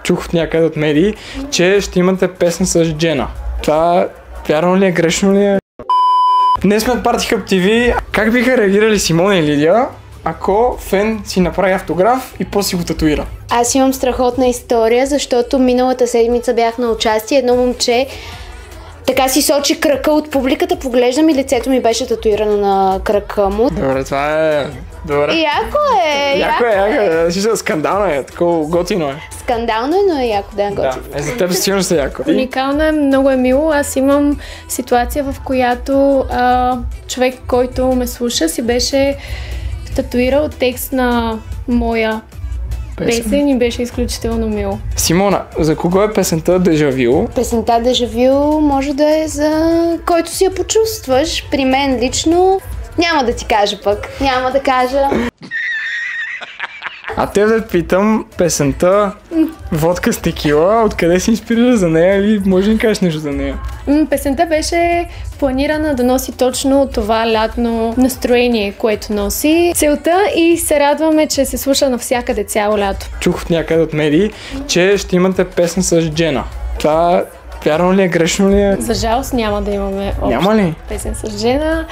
чух от някъде от медии, че ще имате песен с Джена. Това вярно ли е, грешно ли е? Днес сме от Party Hub TV. Как биха реагирали Симона и Лидия, ако фен си направи автограф и после си го татуира? Аз имам страхотна история, защото миналата седмица бях на участие. Едно момче така си сочи кръка от публиката, поглеждам и лицето ми беше татуирано на кръка му. Добре, това е... Добре. Яко е! Яко е. Скандално е, такова готино е. Скандално е, но е яко, да, готино. Да, за теб сигурно е яко. Уникално е, много е мило. Аз имам ситуация, в която човек, който ме слуша, си беше татуирал текст на моя песен и беше изключително мило. Симона, за кого е песента Дежавю? Песента Дежавю може да е за който си я почувстваш. При мен лично няма да ти кажа пък. Няма да кажа. А те да питам, песента Водка с текила, откъде се инспирира за нея или може да кажеш нещо за нея? Песента беше планирана да носи точно това лятно настроение, което носи целта и се радваме, че се слуша навсякъде цяло лято. Чух от някъде от медии, че ще имате песен с Джена. Това вярно ли е, грешно ли е? За жалост няма да имаме Няма ли? песен с Джена.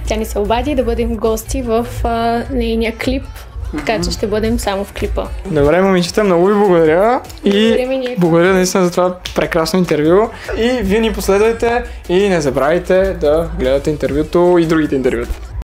Тя ни се обади да бъдем гости в нейния клип, така че ще бъдем само в клипа. Добре, момичета, много ви благодаря и благодаря наистина за това прекрасно интервю. И вие ни последвайте и не забравяйте да гледате интервюто и другите интервюта.